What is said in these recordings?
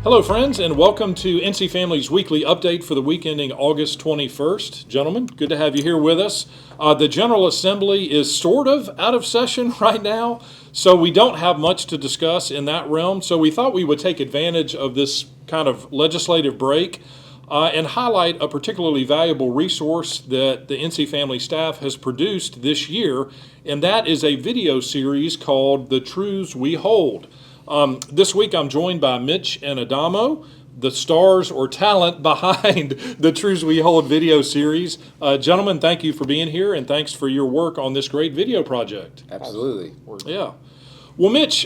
Hello, friends, and welcome to NC Family's weekly update for the week ending August 21st. Gentlemen, good to have you here with us. The General Assembly is sort of out of session right now, so we don't have much to discuss in that realm. So we thought we would take advantage of this kind of legislative break and highlight a particularly valuable resource that the NC Family staff has produced this year, and that is a video series called The Truths We Hold. This week I'm joined by Mitch and Adamo, the stars or talent behind the Truths We Hold video series. Gentlemen, thank you for being here, and thanks for your work on this great video project. Absolutely. Yeah. Well, Mitch,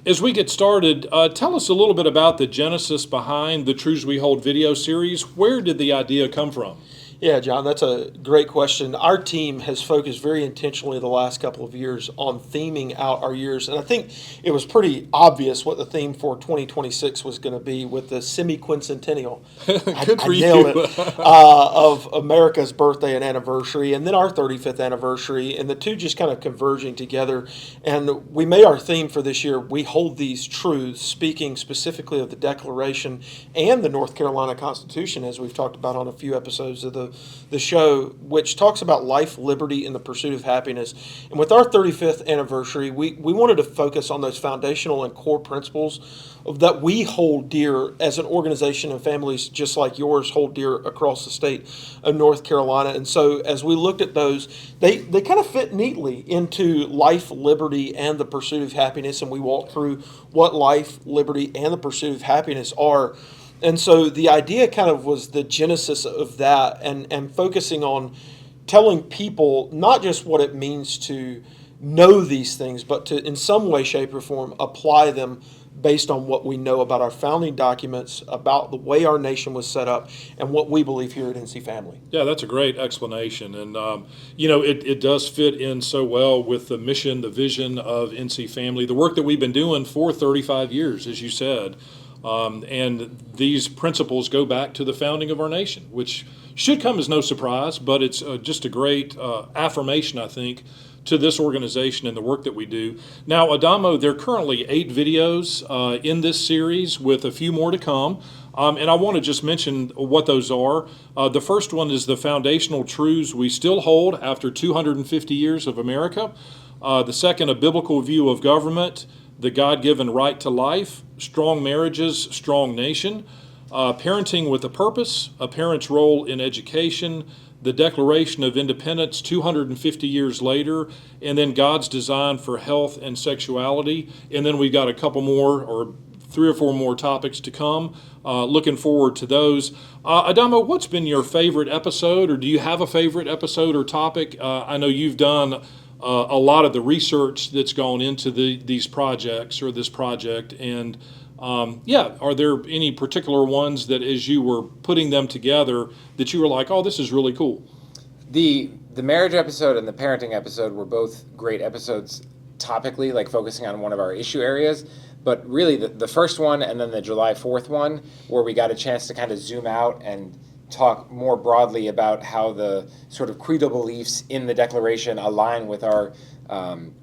as we get started, tell us a little bit about the genesis behind the Truths We Hold video series. Where did the idea come from? Yeah, John, that's a great question. Our team has focused very intentionally the last couple of years on theming out our years, and I think it was pretty obvious what the theme for 2026 was going to be with the semi-quincentennial. Good for I nailed you. it, of America's birthday and anniversary, and then our 35th anniversary, and the two just kind of converging together. And we made our theme for this year, We Hold These Truths, speaking specifically of the Declaration and the North Carolina Constitution, as we've talked about on a few episodes of the show, which talks about life, liberty, and the pursuit of happiness. And with our 35th anniversary, we wanted to focus on those foundational and core principles that we hold dear as an organization, and families just like yours hold dear across the state of North Carolina. And so as we looked at those, they kind of fit neatly into life, liberty, and the pursuit of happiness. And we walked through what life, liberty, and the pursuit of happiness are. And so the idea kind of was the genesis of that, and focusing on telling people not just what it means to know these things, but to, in some way, shape, or form, apply them based on what we know about our founding documents, about the way our nation was set up, and what we believe here at NC Family. Yeah, that's a great explanation. And, it does fit in so well with the mission, the vision of NC Family, the work that we've been doing for 35 years, as you said. And these principles go back to the founding of our nation, which should come as no surprise, but it's just a great affirmation, I think, to this organization and the work that we do. Now, Adamo, there are currently 8 videos in this series with a few more to come. And I want to just mention what those are. The first one is the foundational truths we still hold after 250 years of America. The second, a biblical view of government, the God-given right to life, strong marriages, strong nation, parenting with a purpose, a parent's role in education, the Declaration of Independence 250 years later, and then God's design for health and sexuality. And then we've got a couple more, or 3 or 4 more topics to come. Looking forward to those. Adamo, what's been your favorite episode, or do you have a favorite episode or topic? I know you've done a lot of the research that's gone into these projects or this project, and are there any particular ones that, as you were putting them together, that you were like, oh, this is really cool? The marriage episode and the parenting episode were both great episodes topically, like focusing on one of our issue areas. But really, the first one and then the July 4th one, where we got a chance to kind of zoom out and talk more broadly about how the sort of creedal beliefs in the Declaration align with our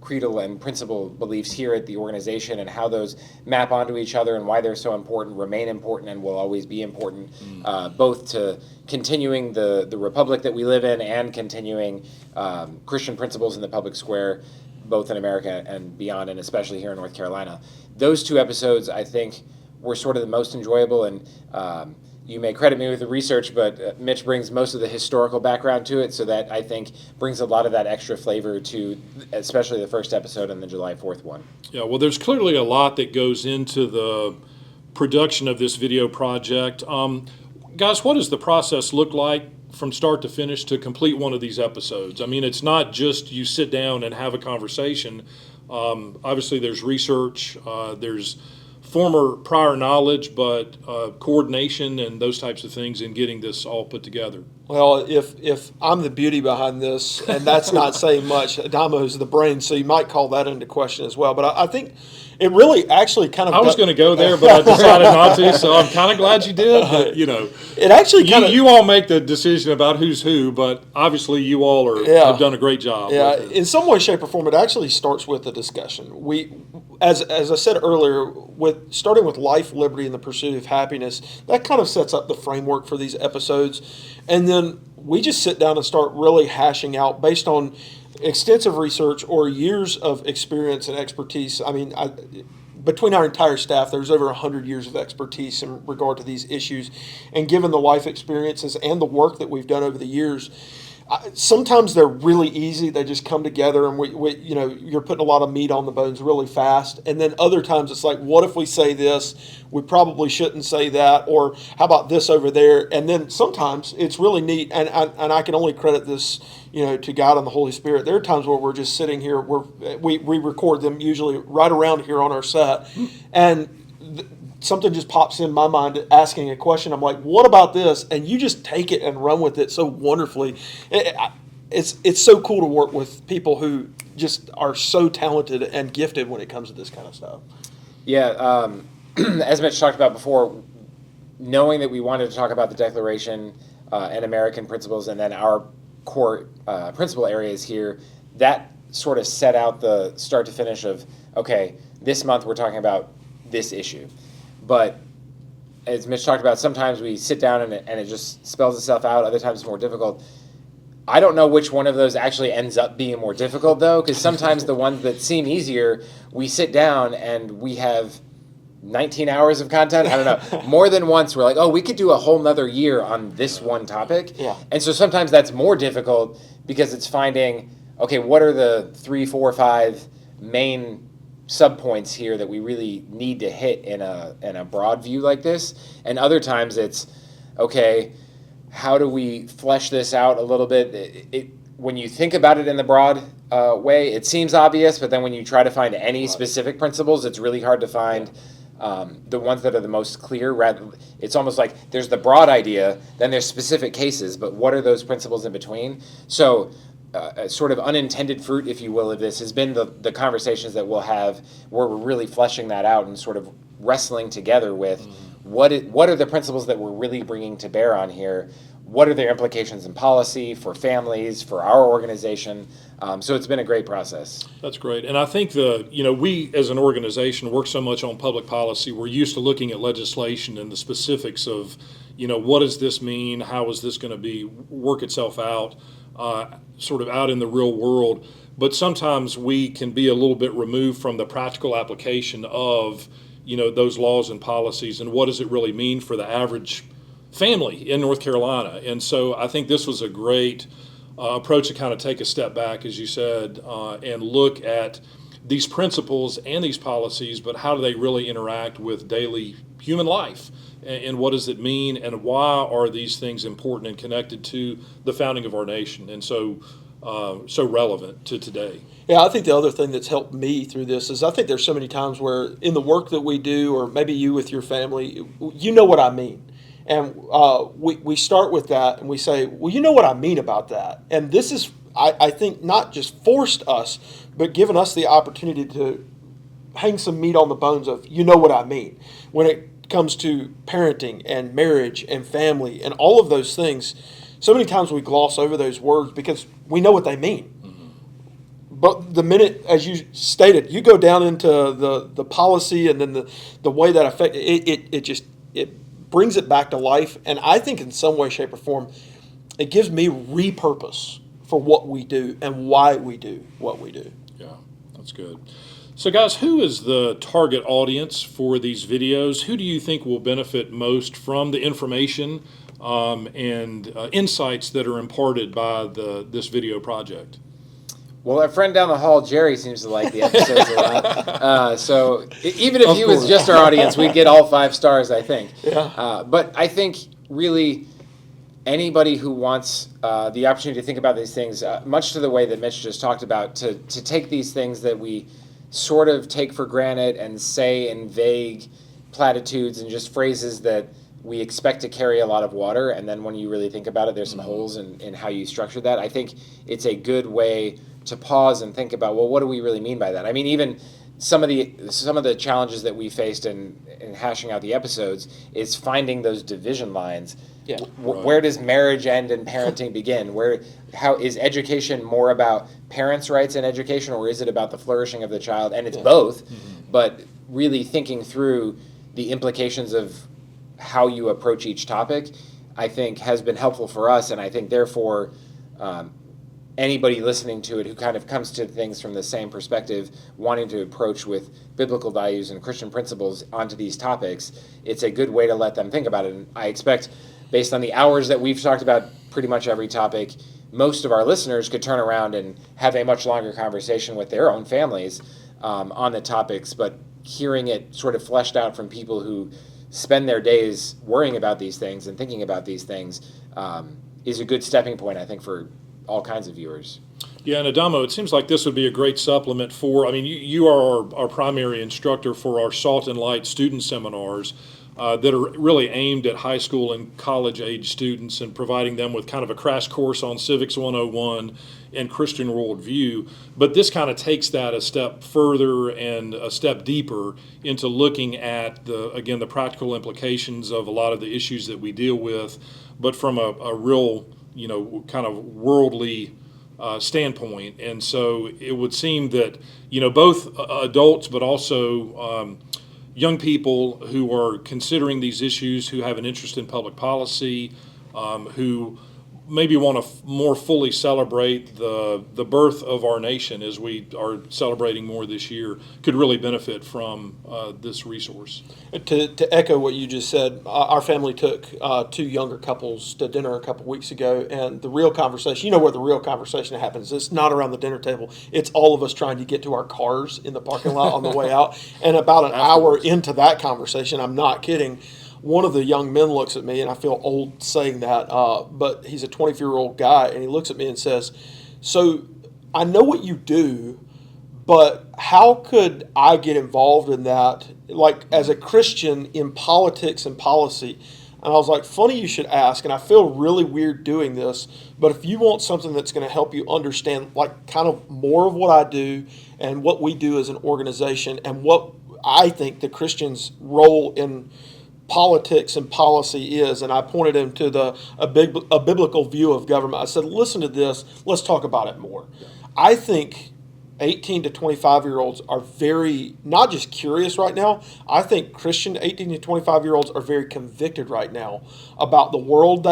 creedal and principle beliefs here at the organization, and how those map onto each other and why they're so important, remain important, and will always be important, both to continuing the republic that we live in and continuing Christian principles in the public square, both in America and beyond, and especially here in North Carolina. Those 2 episodes, I think, were sort of the most enjoyable, and you may credit me with the research, but Mitch brings most of the historical background to it, so that, I think, brings a lot of that extra flavor to especially the first episode and the July 4th one. Yeah, well, there's clearly a lot that goes into the production of this video project. Guys, what does the process look like from start to finish to complete one of these episodes? I mean, it's not just you sit down and have a conversation. Obviously, there's research, there's prior knowledge, but coordination and those types of things in getting this all put together. Well, if I'm the beauty behind this, and that's not saying much, Adamo's the brain, so you might call that into question as well. But I think it really actually kind of. I was going to go there, but I decided not to. So I'm kind of glad you did. But it actually kind of. You all make the decision about who's who, but obviously you all have done a great job. Yeah, in some way, shape, or form, it actually starts with the discussion. As I said earlier, starting with life, liberty, and the pursuit of happiness, that kind of sets up the framework for these episodes. And then we just sit down and start really hashing out based on extensive research or years of experience and expertise. I mean, between our entire staff, there's over 100 years of expertise in regard to these issues. And given the life experiences and the work that we've done over the years, sometimes they're really easy. They just come together, and you're putting a lot of meat on the bones really fast. And then other times it's like, what if we say this? We probably shouldn't say that. Or how about this over there? And then sometimes it's really neat, and I can only credit this, to God and the Holy Spirit. There are times where we're just sitting here. We record them usually right around here on our set, and something just pops in my mind asking a question. I'm like, what about this? And you just take it and run with it so wonderfully. It's so cool to work with people who just are so talented and gifted when it comes to this kind of stuff. Yeah, as Mitch talked about before, knowing that we wanted to talk about the Declaration and American principles, and then our core principal areas here, that sort of set out the start to finish of, okay, this month we're talking about this issue. But as Mitch talked about, sometimes we sit down and it just spells itself out. Other times it's more difficult. I don't know which one of those actually ends up being more difficult, though, because sometimes the ones that seem easier, we sit down and we have 19 hours of content. I don't know. More than once, we're like, oh, we could do a whole nother year on this one topic. Yeah. And so sometimes that's more difficult because it's finding, okay, what are the 3, 4, 5 main subpoints here that we really need to hit in a broad view like this. And other times it's, okay, how do we flesh this out a little bit? When you think about it in the broad way, it seems obvious, but then when you try to find any specific principles, it's really hard to find the ones that are the most clear. It's almost like there's the broad idea, then there's specific cases, but what are those principles in between? So sort of unintended fruit, if you will, of this has been the conversations that we'll have where we're really fleshing that out and sort of wrestling together with what are the principles that we're really bringing to bear on here? What are their implications in policy, for families, for our organization? So it's been a great process. That's great. And I think we as an organization work so much on public policy, we're used to looking at legislation and the specifics of, what does this mean? How is this going to work itself out? Sort of out in the real world, but sometimes we can be a little bit removed from the practical application of, those laws and policies, and what does it really mean for the average family in North Carolina. And so I think this was a great approach to kind of take a step back, as you said, and look at these principles and these policies, but how do they really interact with daily human life? And what does it mean, and why are these things important and connected to the founding of our nation, and so relevant to today? Yeah, I think the other thing that's helped me through this is I think there's so many times where in the work that we do, or maybe you with your family, you know what I mean. And we start with that and we say, well, you know what I mean about that. And this is, I think, not just forced us, but given us the opportunity to hang some meat on the bones of, you know what I mean. When it comes to parenting and marriage and family and all of those things, so many times we gloss over those words because we know what they mean. But the minute, as you stated, you go down into the policy and then the way that affects it brings it back to life. And I think in some way, shape, or form, it gives me repurpose for what we do and why we do what we do. Yeah, that's good. So guys, who is the target audience for these videos? Who do you think will benefit most from the information and insights that are imparted by this video project? Well, our friend down the hall, Jerry, seems to like the episodes a lot. So even if he was just our audience, we'd get all 5 stars, I think. Yeah. But I think really anybody who wants the opportunity to think about these things, much to the way that Mitch just talked about, to take these things that we sort of take for granted and say in vague platitudes and just phrases that we expect to carry a lot of water, and then when you really think about it, there's some holes in how you structure that. I think it's a good way to pause and think about, well, what do we really mean by that? I mean, even some of the challenges that we faced in hashing out the episodes is finding those division lines. Yeah. Where does marriage end and parenting begin? How is education more about parents' rights and education, or is it about the flourishing of the child? And it's both, but really thinking through the implications of how you approach each topic, I think has been helpful for us, and I think therefore anybody listening to it who kind of comes to things from the same perspective, wanting to approach with biblical values and Christian principles onto these topics, it's a good way to let them think about it. And I expect, based on the hours that we've talked about pretty much every topic, most of our listeners could turn around and have a much longer conversation with their own families on the topics, but hearing it sort of fleshed out from people who spend their days worrying about these things and thinking about these things is a good stepping point, I think, for all kinds of viewers. Yeah, and Adamo, it seems like this would be a great supplement for, I mean, you are our primary instructor for our Salt and Light student seminars that are really aimed at high school and college age students and providing them with kind of a crash course on Civics 101 and Christian worldview. But this kind of takes that a step further and a step deeper into looking at the practical implications of a lot of the issues that we deal with, but from a real, kind of worldly standpoint. And so it would seem that, both adults but also young people who are considering these issues, who have an interest in public policy, who maybe want to more fully celebrate the birth of our nation as we are celebrating more this year, could really benefit from this resource. To echo what you just said, our family took two younger couples to dinner a couple weeks ago, and the real conversation, where the real conversation happens, it's not around the dinner table. It's all of us trying to get to our cars in the parking lot on the way out. And about an hour into that conversation, I'm not kidding, one of the young men looks at me, and I feel old saying that, but he's a 24-year-old guy, and he looks at me and says, "So I know what you do, but how could I get involved in that, like as a Christian, in politics and policy?" And I was like, funny you should ask, and I feel really weird doing this, but if you want something that's going to help you understand, like, kind of more of what I do and what we do as an organization and what I think the Christian's role in politics and policy is, and I pointed him to a biblical view of government. I said, listen to this, let's talk about it more. I think 18 to 25-year-olds are very, not just curious right now, I think Christian 18 to 25-year-olds are very convicted right now about the world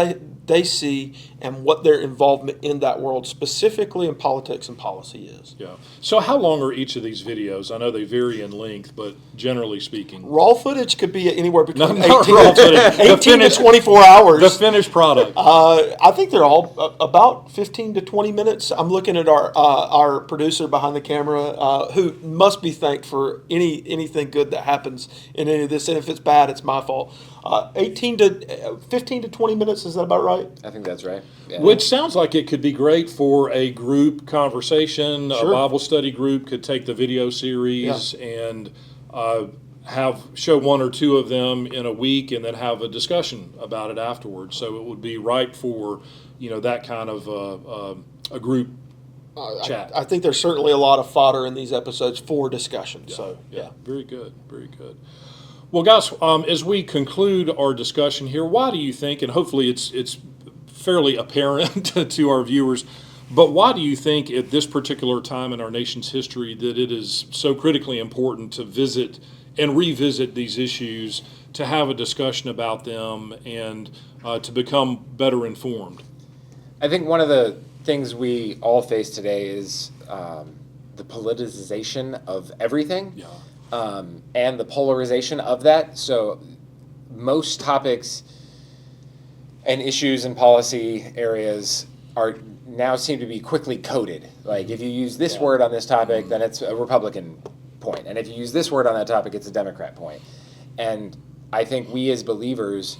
they see and what their involvement in that world, specifically in politics and policy, is. Yeah. So how long are each of these videos? I know they vary in length, but generally speaking. Raw footage could be anywhere between Not 18, raw footage. 18 to 24 hours. The finished product. I think they're all about 15 to 20 minutes. I'm looking at our producer behind the camera, who must be thanked for anything good that happens in any of this. And if it's bad, it's my fault. 15 to 20 minutes, is that about right? I think that's right. Yeah. Which sounds like it could be great for a group conversation. Sure. A Bible study group could take the video series and show one or two of them in a week, and then have a discussion about it afterwards. So it would be right for that kind of a group chat. I think there's certainly a lot of fodder in these episodes for discussion. Yeah. Very good. Very good. Well, guys, as we conclude our discussion here, why do you think, and hopefully it's fairly apparent to our viewers, but why do you think at this particular time in our nation's history that it is so critically important to visit and revisit these issues, to have a discussion about them, and to become better informed? I think one of the things we all face today is the politicization of everything. Yeah. And the polarization of that. So most topics and issues and policy areas now seem to be quickly coded. Like if you use this word on this topic, then it's a Republican point. And if you use this word on that topic, it's a Democrat point. And I think we as believers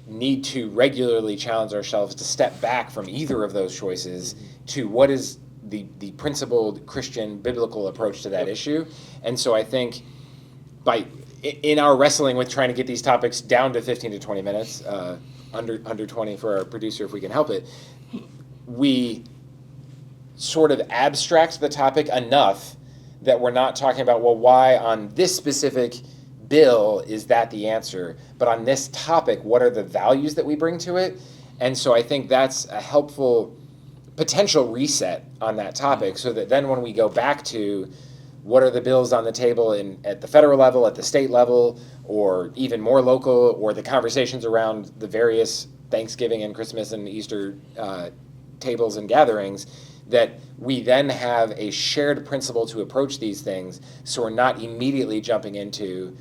need to regularly challenge ourselves to step back from either of those choices to what is the principled Christian biblical approach to that issue. And so I think in our wrestling with trying to get these topics down to 15 to 20 minutes, under 20 for our producer if we can help it, we sort of abstract the topic enough that we're not talking about, well, why on this specific bill is that the answer, but on this topic, what are the values that we bring to it? And so I think that's a helpful potential reset on that topic, so that then when we go back to what are the bills on the table at the federal level, at the state level, or even more local, or the conversations around the various Thanksgiving and Christmas and Easter tables and gatherings, that we then have a shared principle to approach these things, so we're not immediately jumping into,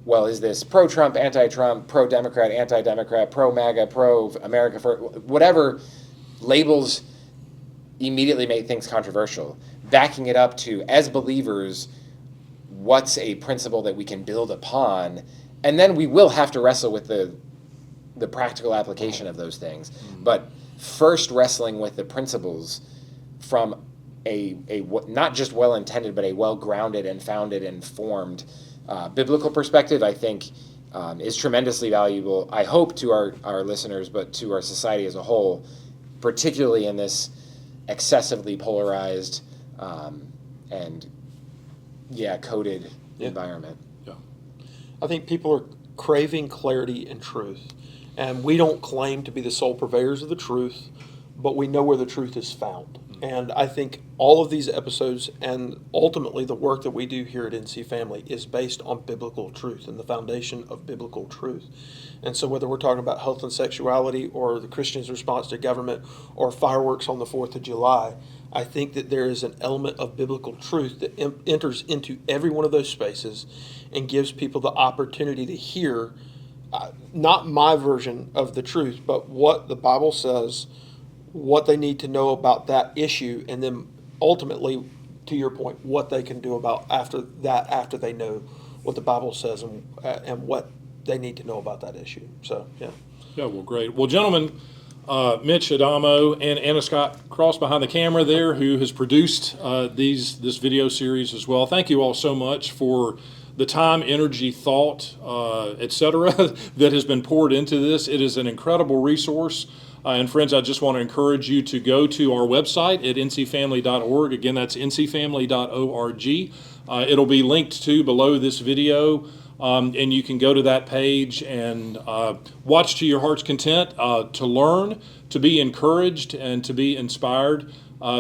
well, is this pro-Trump, anti-Trump, pro-Democrat, anti-Democrat, pro-MAGA, pro-America, for whatever labels immediately make things controversial. Backing it up to, as believers, what's a principle that we can build upon, and then we will have to wrestle with the practical application of those things. But first wrestling with the principles from a not just well-intended, but a well-grounded and founded and formed biblical perspective, I think is tremendously valuable, I hope, to our listeners, but to our society as a whole, particularly in this excessively polarized and coded environment. Yeah. I think people are craving clarity and truth. And we don't claim to be the sole purveyors of the truth, but we know where the truth is found. And I think all of these episodes and ultimately the work that we do here at NC Family is based on biblical truth and the foundation of biblical truth. And so whether we're talking about health and sexuality or the Christian's response to government or fireworks on the 4th of July, I think that there is an element of biblical truth that enters into every one of those spaces and gives people the opportunity to hear not my version of the truth, but what the Bible says, what they need to know about that issue, and then ultimately, to your point, what they can do about after they know what the Bible says and what they need to know about that issue. So, yeah. Yeah, well, great. Well, gentlemen, Mitch, Adamo, and Anna Scott Cross behind the camera there, who has produced this video series as well. Thank you all so much for the time, energy, thought, etc., that has been poured into this. It is an incredible resource. And friends, I just want to encourage you to go to our website at ncfamily.org. Again, that's ncfamily.org. It'll be linked to below this video, and you can go to that page and watch to your heart's content, to learn, to be encouraged, and to be inspired,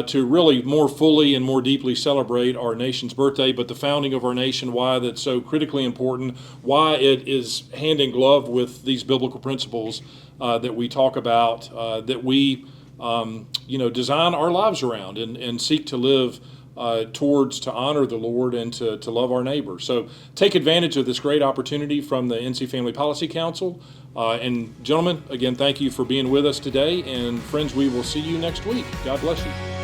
to really more fully and more deeply celebrate our nation's birthday, but the founding of our nation, why that's so critically important, why it is hand in glove with these biblical principles that we talk about, that we design our lives around and seek to live towards, to honor the Lord and to love our neighbor. So take advantage of this great opportunity from the NC Family Policy Council. And gentlemen, again, thank you for being with us today. And friends, we will see you next week. God bless you.